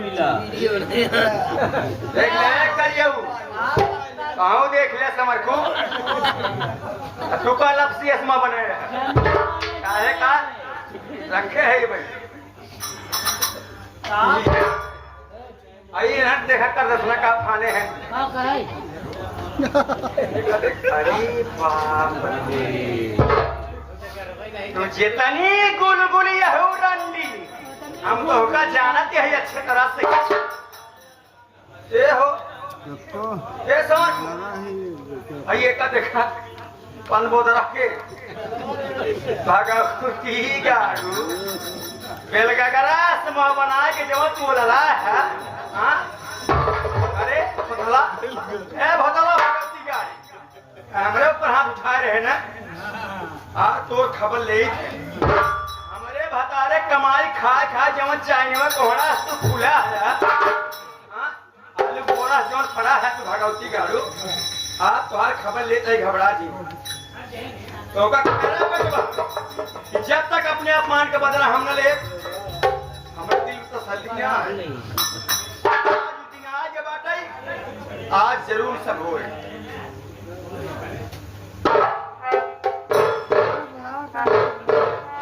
मिला देख ले करियो कहूँ देख ले समर को तू का लपसी असमा बने काहे का रखे है ये भाई आई ना देखा कर दसना का खाने हैं अरे बाप रे तू जितनी गुलगुली हो रंडी हम तो होगा जानते हैं अच्छे तरह से ये हो ये समझ आइए का देखा पन बोध रख के भागा खुशी गाड़ू बेलगा गरास मुंह बना के जब तू लला है हाँ अरे भोतला ए भोतला भगवती गाड़ी हमरे ऊपर हाथ उठाए रहे ना तोर खबर ले हमारे भतारे कमाई खा खा जवन चाहिए में कोहड़ा तू खुला है आलू बोरा जवन पड़ा है तू भगवती गाड़ू तोहार खबर लेते ही घबरा जी तो का जब तक अपने अपमान के बदला हम न ले हमारे दिल में तो सदी क्या है आज बाटे आज जरूर सब हो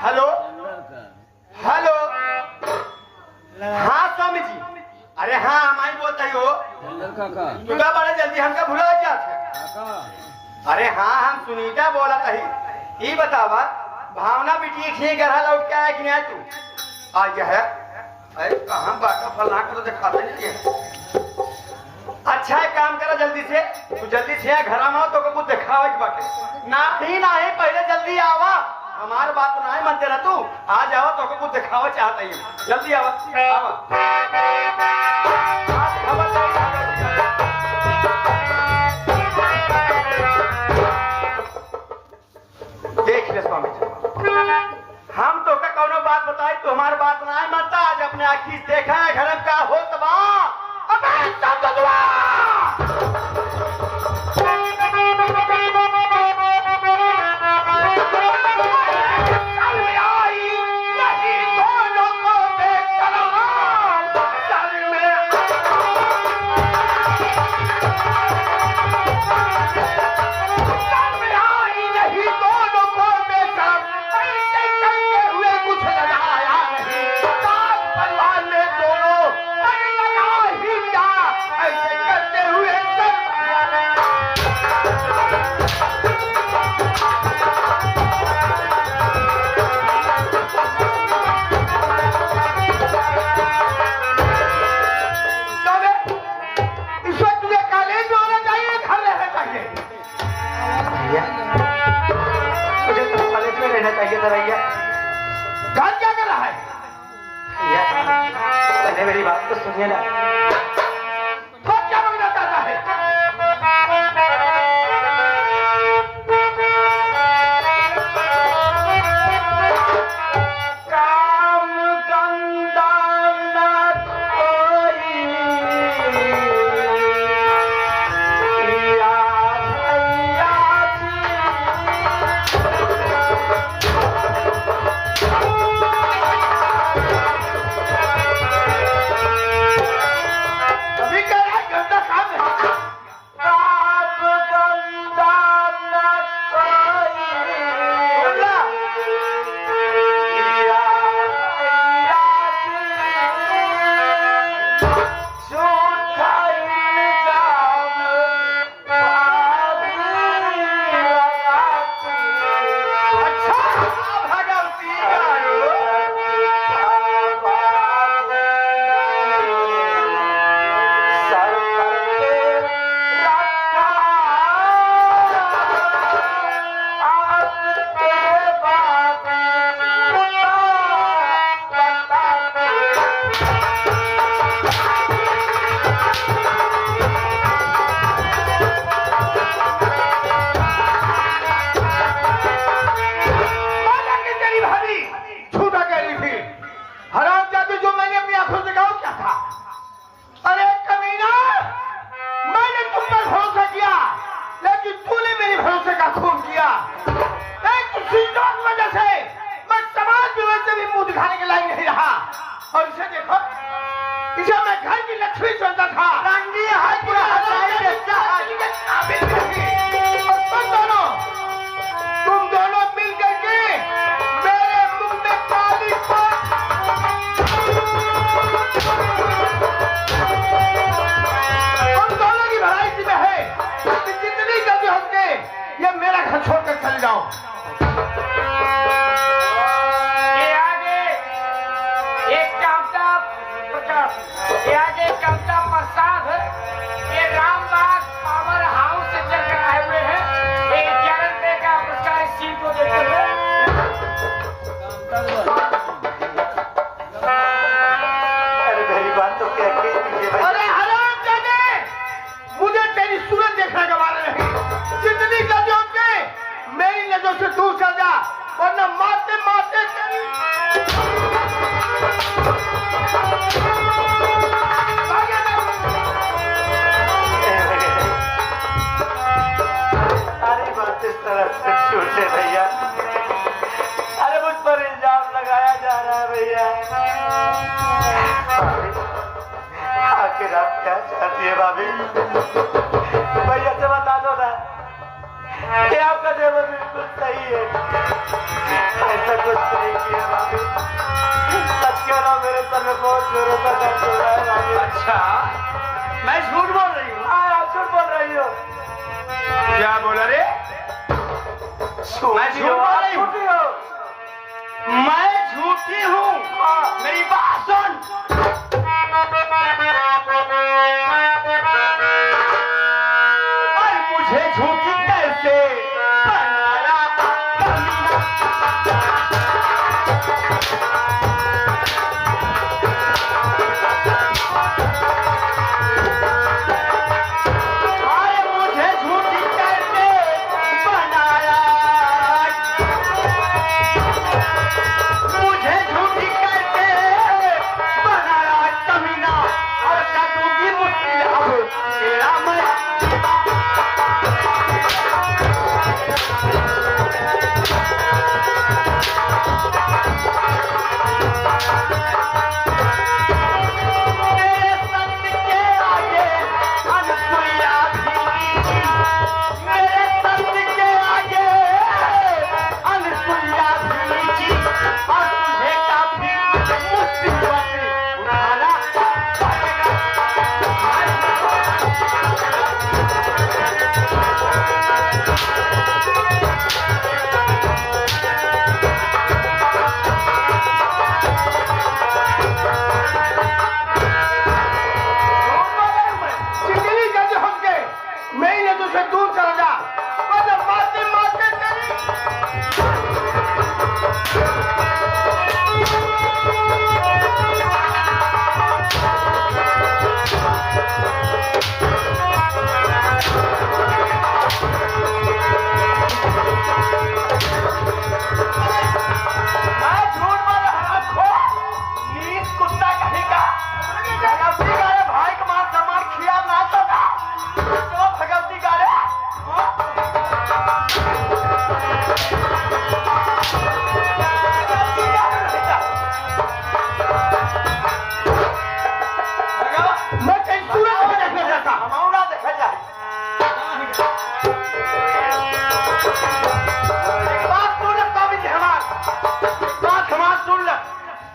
हेलो हेलो हाँ स्वामी जी अरे हाँ हमारी बोलता ही हो तू का बड़ा जल्दी हमका भुला जाते अरे हाँ हम सुनीता बोला था ये बतावा भावना बिटी ठीक घर लौट के आया कि नहीं तू आज है अरे कहाँ बाटा फलना कर तो दिखाते नहीं है अच्छा एक काम करा जल्दी से तू जल्दी से घर में तो कुछ दिखावा की बात नहीं पहले जल्दी आवा हमार बात नहीं मानते रह तू आ जाओ तो कुछ दिखावा चाहता ही जल्दी आवा देख ले स्वामी जी हम तो का कौनो बात बताई तो हमारी बात नहीं मानता आज अपने आँखी देखा है घर में का हो तबा मेरी बात तो सुनिए ना तो क्या मांगना चाहता है काम गंदा न कोई इसे मैं घर की लक्ष्मी समझता था। रंडी है पूरा हटाई बेचा तुम दोनों मिल करके मेरे मुंह में काली हम दोनों की भलाई इसी में है कि जितनी जल्दी हो सके ये मेरा घर छोड़कर चले जाओ। ये आगे कविता प्रसाद ये रामबाग पावर हाउस से चल कर आए हुए हैं। ये 11 रुपए का पुरस्कार इस सीट को देते हुए। अरे मेरी बात तो क्या अरे हरामजादे मुझे तेरी सूरत देखने का वाला नहीं। जितनी जल्दी हो सके मेरी नजर से दूर चल जा वरना मारते मारते इस तरह से छूटे भैया। अरे मुझ पर इल्जाम लगाया जा रहा है भैया। आखिर आप क्या चाहती है भाभी? भैया से बता दो ना कि आपका जेवर बिल्कुल सही है। ऐसा कुछ नहीं किया भाभी। सच कह रहा हूँ मेरे सर में बहुत जोरों का दर्द हो रहा है भाभी। अच्छा मैं झूठ बोल रही हूँ? हाँ आप झूठ बोल रही हो। क्या बोला रे? मैं झूठ बोल रही हूँ? मैं झूठी हूँ? मेरी बात सुन। और मुझे झूठी कैसे बनाया?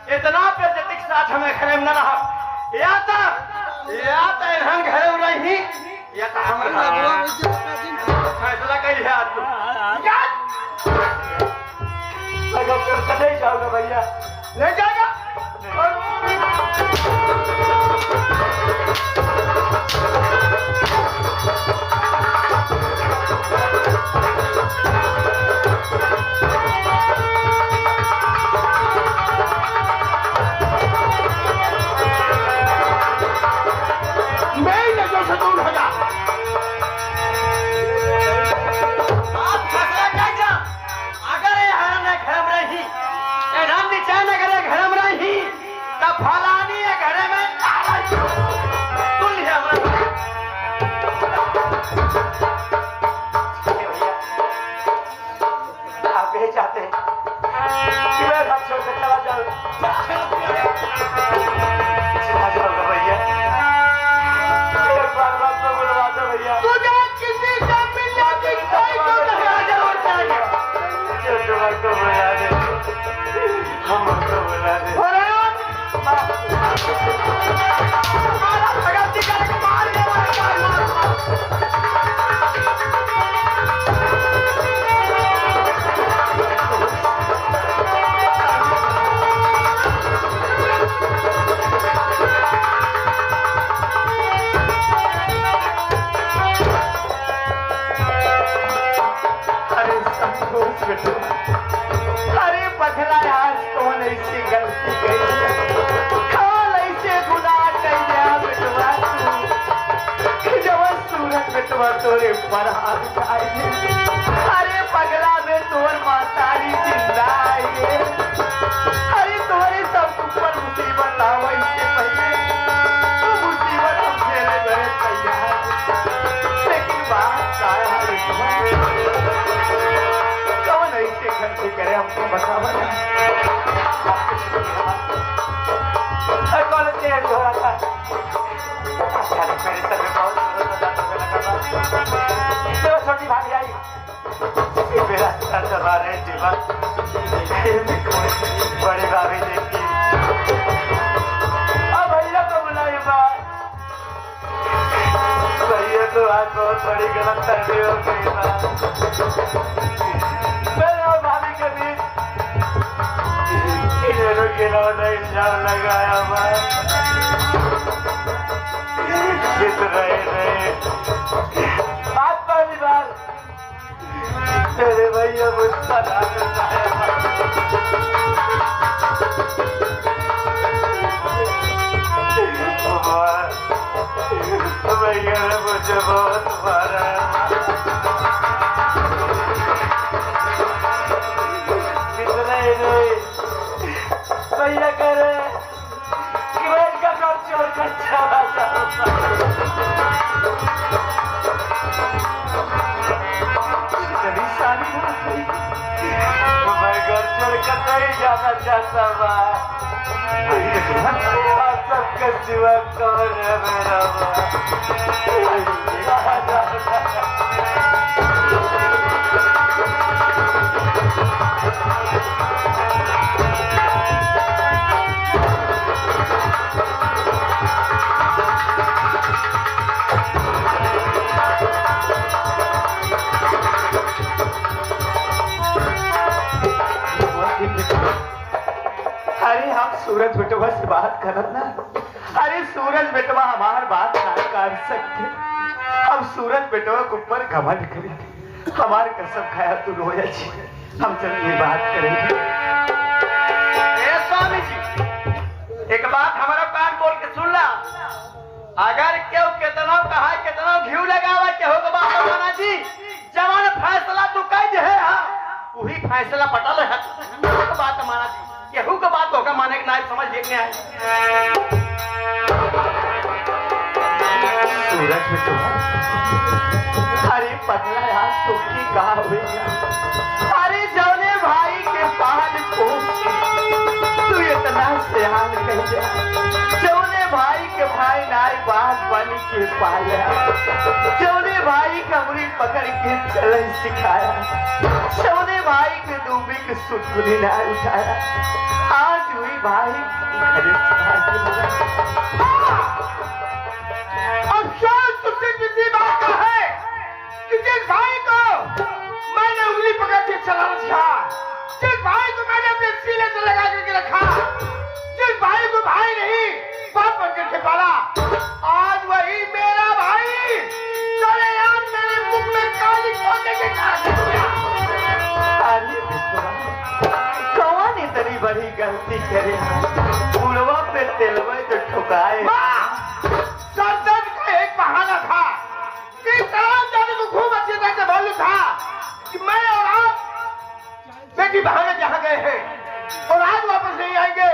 इतना बेइज्जती के साथ हमें घर में न रहा या तो इन्हन घर में रही या तो हम फैसला कही है तू कटे जाओगे भैया ले जाएगा घर में रही ऊपर हाथ उठाए। अरे पगला में तोर मातारी जिंदा है। अरे तोरे सब ऊपर मुसीबत आवे इससे पहले तो मुसीबत हम झेले गए तैयार। लेकिन बात क्या है कौन ऐसे खर्चे करे हमको बतावा ना। कौन तेज हो रहा था मेरे सर में बहुत तो छोटी भाभी आई मेरा सर दबा रहे जीवन बड़ी भाभी देखी अब भैया को बुलाई बात भैया तो आज बहुत बड़ी गलत फहमी हो गई बात मेरे और भाभी के बीच इन्होंने खिलौना इल्जाम लगाया बात जित रहे बात पहली बार मेरे भैया मुझका ना करता है भैया ने मुझे बहुत मारा जितना ही नहीं भैया कह रहे कि मैं इनका काम छोड़ कर चला जाऊंगा। मैं घर छोड़कर नहीं जाना चाहता आप सबके सिवा कौन है मेरा अरे हम सूरज बेटवा से बात करत ना। अरे सूरज बेटवा हमार बात ना कर सकते। हम सूरज बेटवा के ऊपर घमंड करेंगे। हमारे कसम खाया तू रोया छी हम जब ये बात करेंगे। स्वामी जी एक बात हमारा कान बोल के सुन ला। अगर क्यों कितना कहा कितना घी लगावा के हो बात माना जी जवान फैसला तू कह दे है वही फैसला पटल है बात माना जी केहू का बात होगा माने के नायक समझ देखने आए। सूरज में तो अरे पतला यार तो की कहा हुई अरे जौने भाई के पान को तू इतना सियान कह जा। जौने भाई के भाई नाई बात बन के पाया। जौने भाई का उंगली पकड़ के चलन सिखाया। जौने भाई के डूबी के सुतुली ना उठाया। आज हुई भाई अफसोस तुझसे किसी बात का है कि जिस भाई को मैंने उंगली पकड़ के चलाना सिखाया। जिस भाई को मैंने अपने सीने से लगा करके रखा। जिस भाई को भाई नहीं बाप बन करके पाला। आज वही मेरा भाई सरेआम मेरे मुख में काली खोने के कारण कौन इतनी बड़ी गलती करे बुढ़वा पे तेलवा तो ठुकाए। सरदर्द का एक बहाना था कि तमाम जाने को खूब अच्छी तरह से मालूम था कि मैं और आप बेटी भागे जहाँ गए हैं और आज वापस नहीं आएंगे।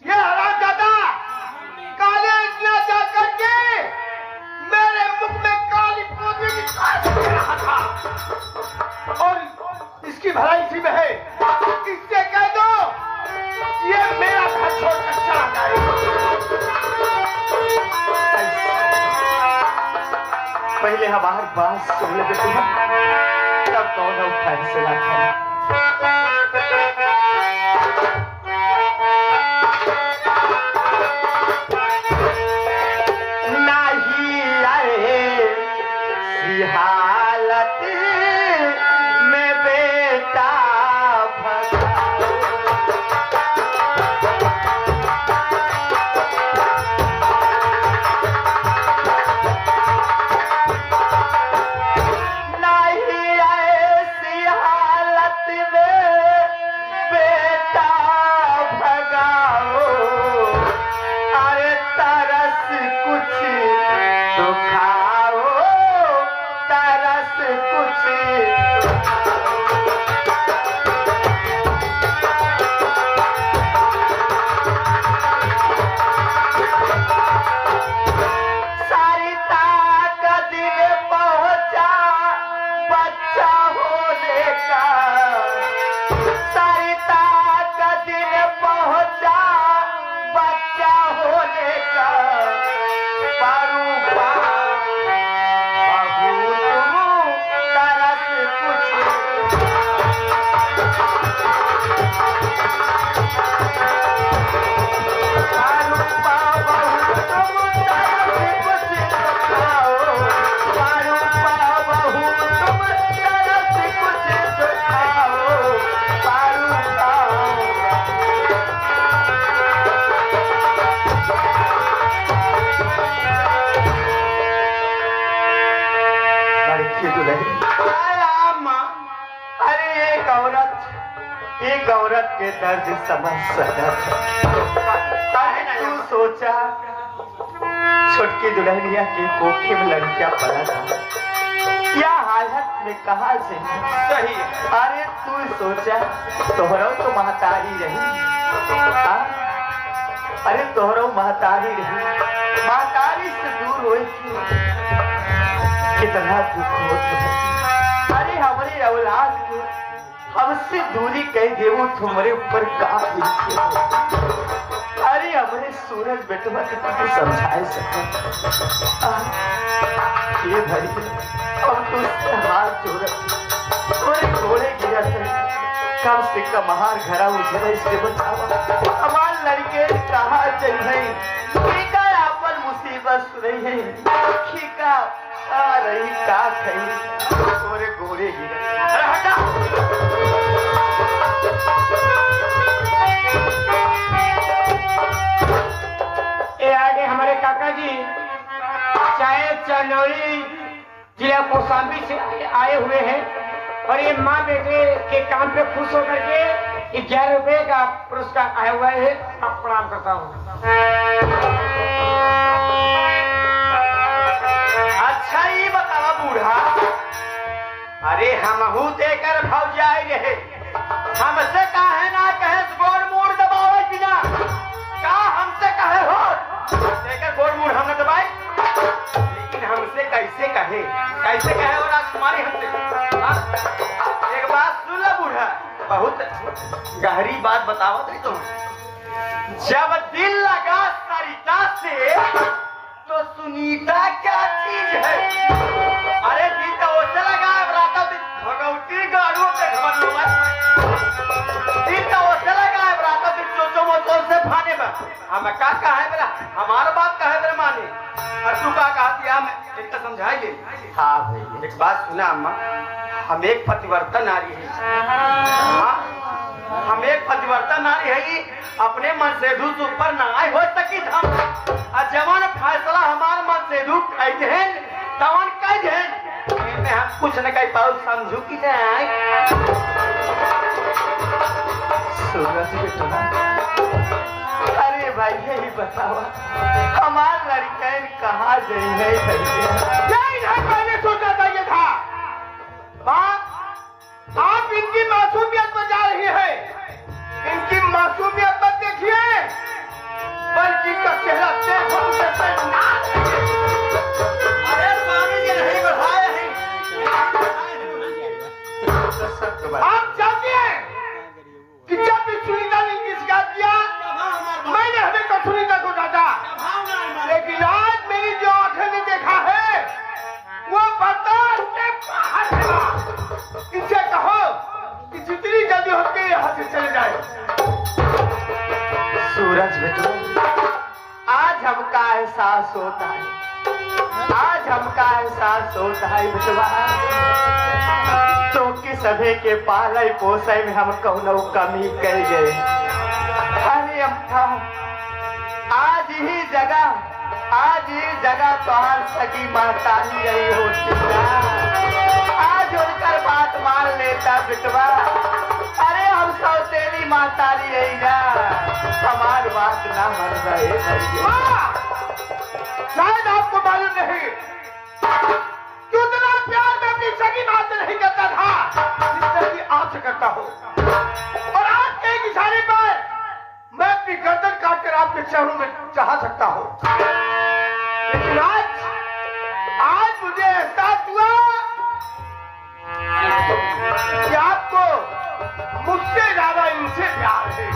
ये हराम ज्यादा काले इतना जा करके मेरे मुख में काली पोतरी की काट रहा था और इसकी भलाई इसी में है। इससे कह दो ये मेरा घर छोड़कर चला जाए। पहले हमारी बात सुन ले तब कौन फैसला करें। नहीं आए हालत में बेटा तारा एक औरत के दर्द समझ सका तू सोचा छोटकी दुल्हनिया के कोखे में लड़कियां पड़ा था क्या हालत में कहा से सही। अरे तू सोचा तोहरो तो महतारी रही। अरे तोहरो महतारी रही, महतारी से दूर हो कितना दुख होता। अरे हमारी औलाद को हमसे दूरी कह देवो तुम्हारे ऊपर का। अरे हमारे सूरज बेटवा के तुझे समझाए सका ये भरी हम तुझसे हाथ जोड़ थोड़े घोड़े गिरा कम से कम हमार घरा उजरा इससे बचावा। हमार लड़के कहा चल रही अपन मुसीबत रही है का आ रही का कही थोड़े घोड़े गिरा। अरे हटा ये आगे हमारे काका जी चाहे चंदौली जिला कौशाम्बी से आए हुए हैं और ये माँ बेटे के काम पे खुश होकर के 11 रुपए का पुरस्कार आया हुआ है। आप प्रणाम करता हूँ। अच्छा ये बतावा बूढ़ा, अरे हमहू देकर भौजाई रहे हमसे काहे ना कहे गोड़ मोड़ दबावे बिना का हमसे कहे हो देकर गोड़ मोड़ हमने दबाई, लेकिन हमसे कैसे कहे हो राजकुमारी हमसे। एक बात सुन लो बूढ़ा, बहुत गहरी बात बतावा थे तुम। जब दिल लगा सरिता से तो सुनीता क्या चीज है। अरे दिल तो उसे लगा बराता भगवती गाड़ियों से खबर लो दिल तो उसे लगा बराता चोचो मोचो से फाने में हम का है मेरा हमारा बात का है मेरे माने और तू का कहा दिया मैं एक तो समझाइए। हाँ भाई एक बात सुना अम्मा, हम एक पतिवर्तन नारी है। हाँ हम एक पतिवर्तन नारी है, अपने मन से दूध ऊपर ना आए हो सकी हम जवान फैसला हमारे मन से दूध खाई है तवन कह है हम कुछ न कह पाओ समझू की नहीं। सूरज बेटा अरे भाई यही बतावा हमार लड़कन कहाँ गई है। नहीं मैंने सोचा था ये था आप इनकी मासूमियत में जा रही है, इनकी मासूमियत मत देखिए बल्कि इसका चेहरा देखो अरे स्वामी जी नहीं बढ़ाए हैं। आप जानते हैं कि जब भी सुनीता ने इनकी शिकायत किया मैंने हमेशा सुनीता को डांटा, लेकिन आज मेरी जो आंखें ने देखा है वो बर्दाश्त से बाहर है। इनसे कहो कि जितनी जल्दी होती यहाँ से चले जाए। सूरज बेटा आज हमका एहसास होता है, आज हमका एहसास होता है बेटवा तो कि सभी के पाले पोसे में हम कौनो कमी कर गए। अरे अम्मा आज ही जगह तो हर सगी महतारी रही होती आज उनकर बात मान लेता बेटवा। अरे हम सौतेली महतारी रही ना हमार बात ना मान रहे। शायद आपको मालूम नहीं कितना प्यार मैं अपनी सगी मां से नहीं करता था जिससे कि आपसे करता हूँ। और आज के एक इशारे पर मैं अपनी गर्दन काटकर आपके चरणों में चढ़ा सकता हूँ। लेकिन आज मुझे एहसास हुआ कि आपको मुझसे ज्यादा इनसे प्यार है।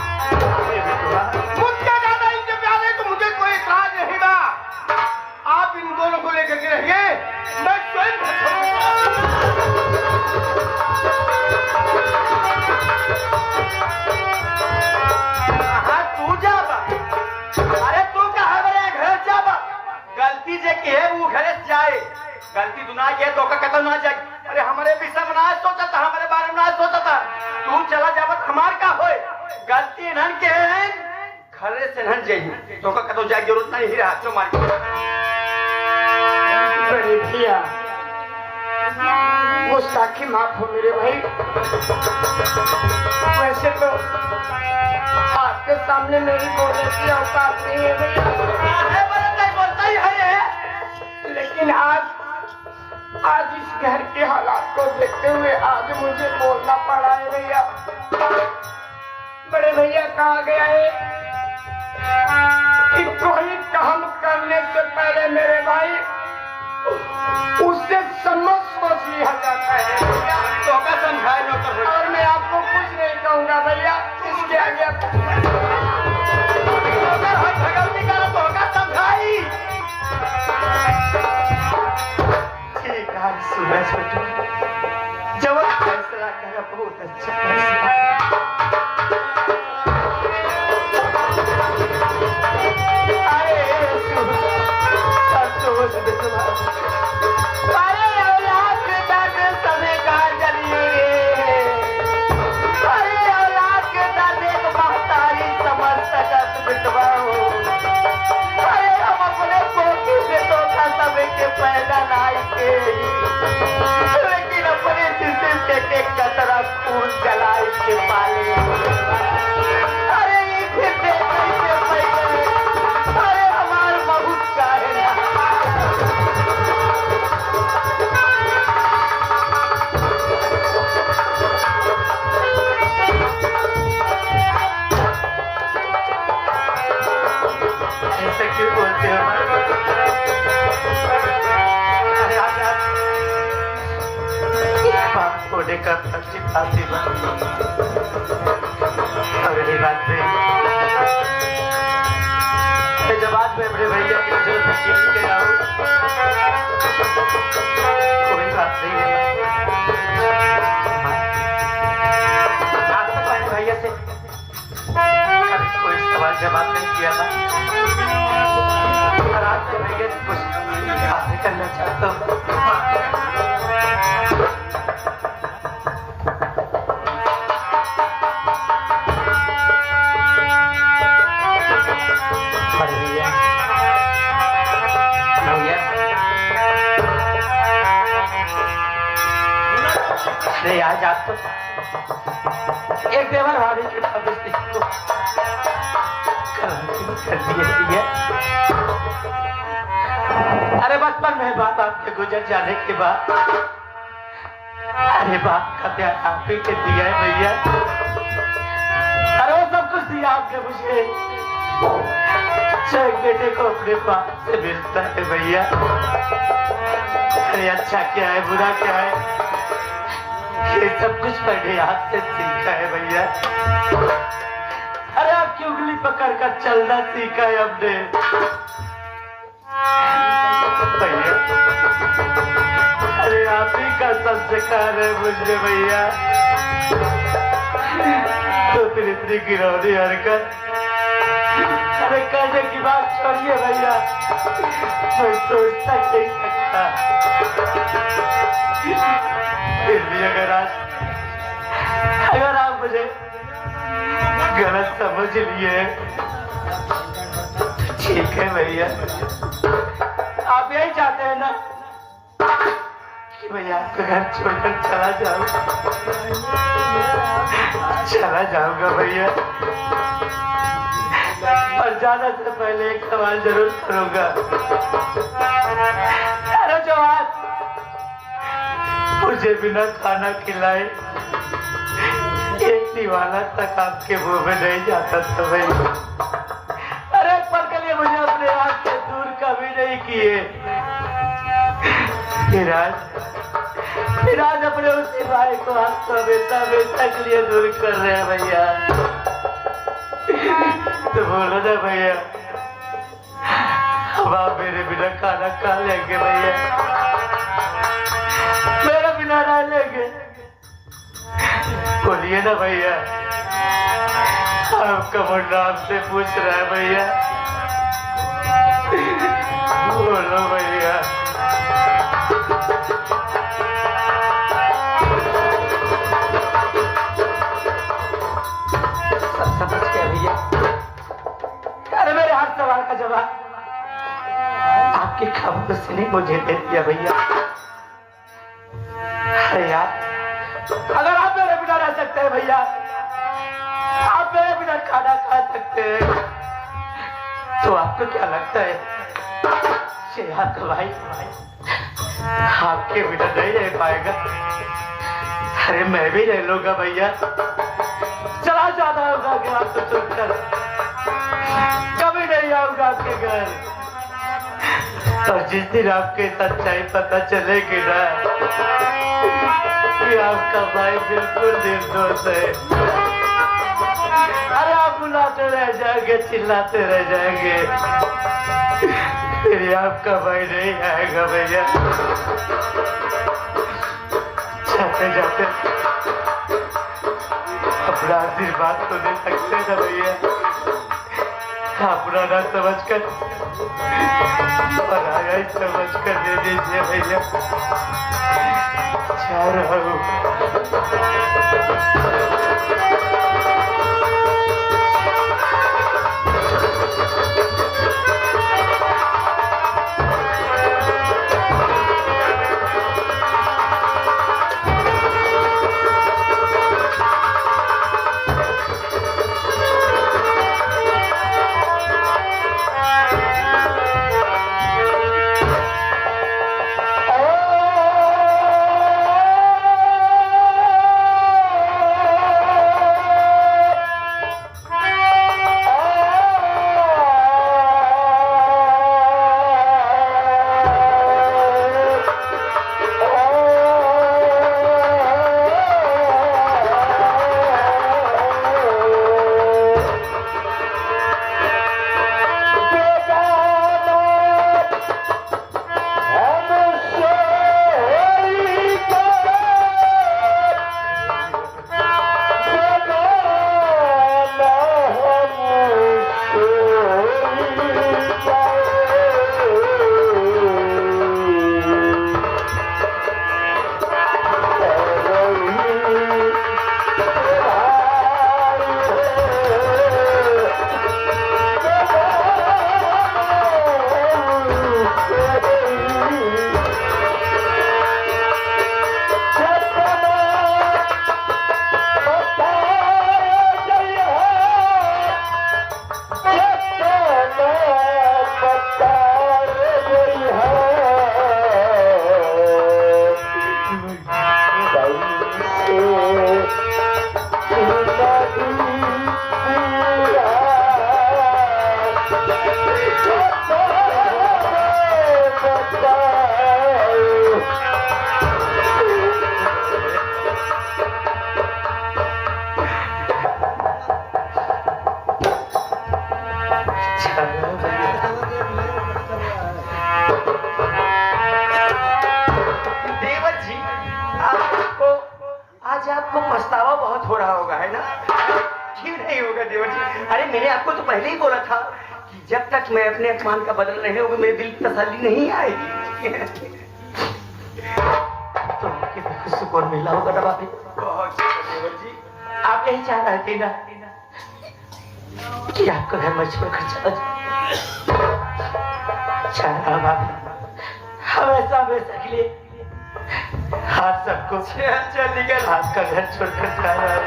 मुझसे ज्यादा इनसे प्यार है तो मुझे कोई इतराज नहीं बा। आप इन दोनों को लेकर के रहिए, मैं स्वयं हाँ तू जा बा। अरे तू कहा बरे घर जा बा। गलती जे के है वो घरे जाए, गलती दुना के तो का कतल ना जाए। अरे हमारे विषय में ना सोचा था, हमारे बारे में ना सोचा था। तू चला जावत हमार का होए, गलती नन के है घरे से नन जाइए तो का कतल जाए जरूरत नहीं रहा। चो मार बड़े भैया गुस्ताखी माफ हो मेरे भाई। वैसे तो आपके सामने मेरी बोलने की औकात नहीं है भैया, बोलता ही है। लेकिन आज इस घर के हालात को देखते हुए आज मुझे बोलना पड़ा है भैया। बड़े भैया कहा गया है कि कोई काम करने से पहले मेरे भाई उससे समझ सोच लिया जाता है। तो का समझाए न और मैं आपको कुछ नहीं कहूंगा भैया, इसके आगे अगर हम भगवती का तो का समझाई। ठीक है सुना छोटे, जब फैसला करा बहुत अच्छा फैसला। लेकिन अपने जिस्म के कतरा खून जलाई के पाले। अरे इसे देखने से पहले अरे हमार बहुत काहे ना। ऐसे क्यों बोलते हो? होने का अच्छी खासी बात। अगली बात में जब आज मैं बड़े भैया की नजर में के आऊँ कोई बात नहीं है। आज तक मैंने भैया से कभी कोई सवाल जवाब नहीं किया था, और आज मैं भैया से कुछ बातें करना चाहता हूँ। आज आप तो एक देवर भाभी के भविष्य को कर दिए। अरे बचपन में बाप आपके गुजर जाने के बाद अरे बाप का प्यार आप ही के दिया है भैया। अरे वो सब कुछ दिया आपने मुझे, एक बेटे को अपने बाप से मिलता है भैया। अरे अच्छा क्या है बुरा क्या है ये सब कुछ मैंने हाथ से सीखा है भैया। अरे आपकी उंगली पकड़ कर चलना सीखा है हमने भैया। अरे आप ही का सब सिखार है मुझे भैया। तो फिर इतनी गिरौनी हरकत अरे करने की बात छोड़िए भैया, मैं सोचता नहीं सकता। फिर भी अगर आप मुझे गलत समझ लिए ठीक है भैया। आप यही चाहते हैं ना कि मैं आपका घर छोड़कर चला जाऊं? चला जाऊंगा भैया, और जाने से पहले एक सवाल जरूर करूंगा। अरे जवान मुझे बिना खाना खिलाए एक निवाला तक आपके मुंह में नहीं जाता था भाई। अरे एक पल के लिए मुझे अपने आप से दूर कभी नहीं किए। फिर आज अपने उसी भाई को आप तो हमेशा हमेशा के लिए दूर कर रहे हैं भैया। तो बोलो ना भैया, अब आप मेरे बिना खाना खा लेंगे भैया, मेरे बिना रह लेंगे? बोलिए ना भैया, आपका मुन्ना आपसे पूछ रहा है भैया, बोलो भैया। समझ गया भैया। अरे मेरे हर सवाल का जवाब आपके खामोश से नहीं मुझे दे दिया भैया। अरे यार, अगर आप मेरे बिना रह सकते हैं भैया, आप मेरे बिना खाना खा सकते हैं, तो आपको क्या लगता है शेहाब का भाई आपके बिना नहीं रह पाएगा? अरे मैं भी रह लूंगा भैया, चला जाना होगा कि आपको छोड़कर कभी नहीं आऊंगा आपके घर। और जिस दिन आपके सच्चाई पता चलेगी ना कि आपका भाई बिल्कुल निर्दोष है, अरे आप बुलाते रह जाएंगे, चिल्लाते रह जाएंगे, फिर आपका भाई नहीं आएगा भैया। जाते जाते अपना आशीर्वाद तो दे सकते हैं ना भैया, अपना ना समझ कर और आया ही समझ कर दे दीजिए भैया। जा रहा हूँ। जब तक मैं अपने अपमान का बदल नहीं होगा मेरे दिल की तसल्ली नहीं आएगी। तो आपके दिल को सुकून मिला होगा ना भाभी? बहुत जी। आप यही चाह रहे थे ना कि आपका घर मुझ पर खर्चा हो जाए? चाह रहा भाभी, हमेशा हमेशा के लिए हाथ सबको चल निकल, हाथ का घर छोड़कर जा रहा है।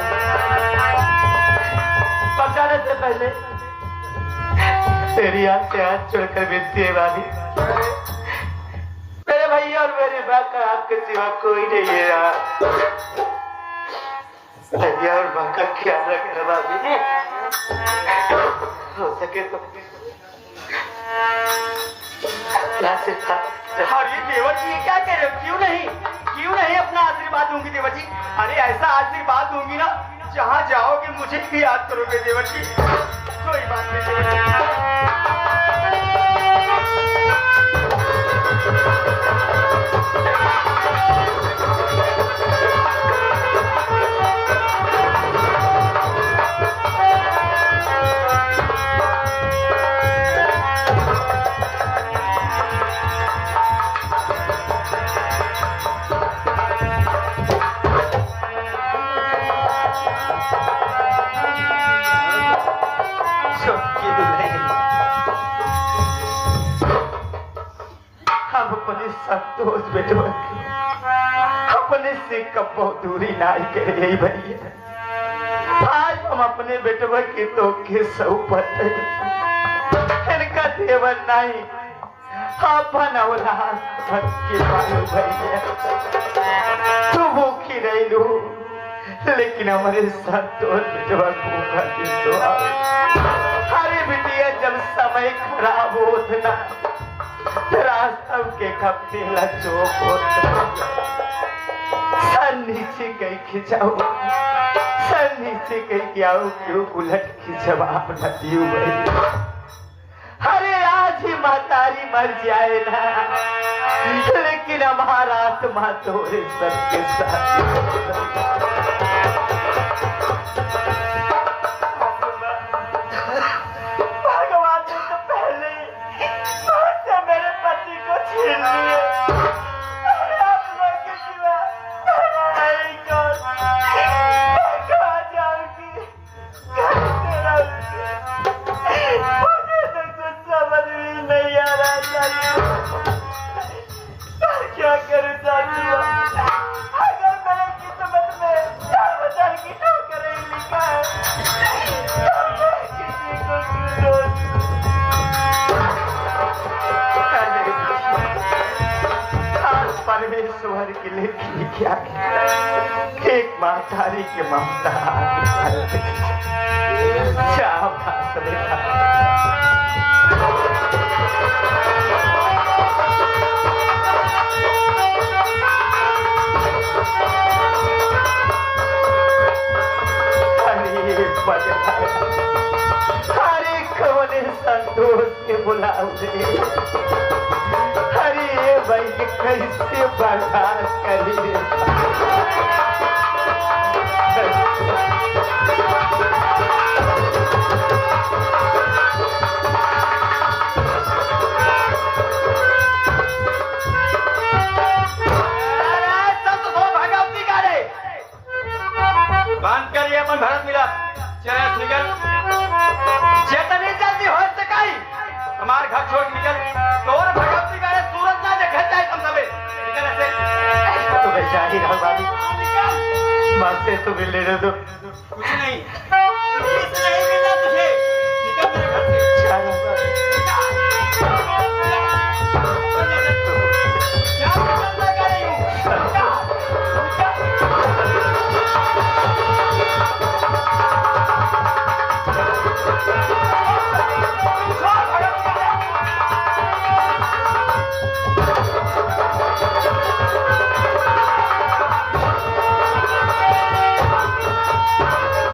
पर जाने से पहले तेरी हाथ से हाथ छोड़कर विनती है भाभी, मेरे भाई भाई और मेरी माँ का आपके सिवा कोई नहीं है यार। भैया और माँ का ख्याल रखे भाभी, हो सके तो अरे देवर जी क्या कह रहे हो? क्यों नहीं अपना आशीर्वाद दूंगी देवर जी? अरे ऐसा आशीर्वाद दूंगी ना, जहाँ जाओगे मुझे भी याद करोगे देवर जी। कोई बात नहीं देवर जी। संतोष बेटो अपने से कब दूरी ना करे भैया। आज हम अपने बेटवा के तो के सौपत इनका देवर नहीं अपन औलाद के पालो भैया। तू भूखी रही लू लेकिन हमारे संतोष बेटवा भूखा दिन तो अरे बिटिया जब समय खराब होता रास्ता के खपने चौक सर नीचे कहीं खिंचाओ, सर नीचे कहीं जाओ, क्यों उलट के जवाब न दियो भाई। अरे आज ही महतारी मर जाए ना, लेकिन हमारा आत्मा तोरे सबके साथ। परमेश्वर के लिए क्या एक महतारी के ममता अरे कौन संतोष के बुलाओ भाई कैसे बर्दाश्त करिए। बांध करिए अपन भरत मिला चले निकल चेतनी जल्दी हो सकाई हमारे घर छोड़ निकल तोर भगवती का सूरज ना देखे जाए तुम सबे निकल ऐसे तुम्हें चाहिए बाबी माँ से तुम्हें लेने दो कुछ नहीं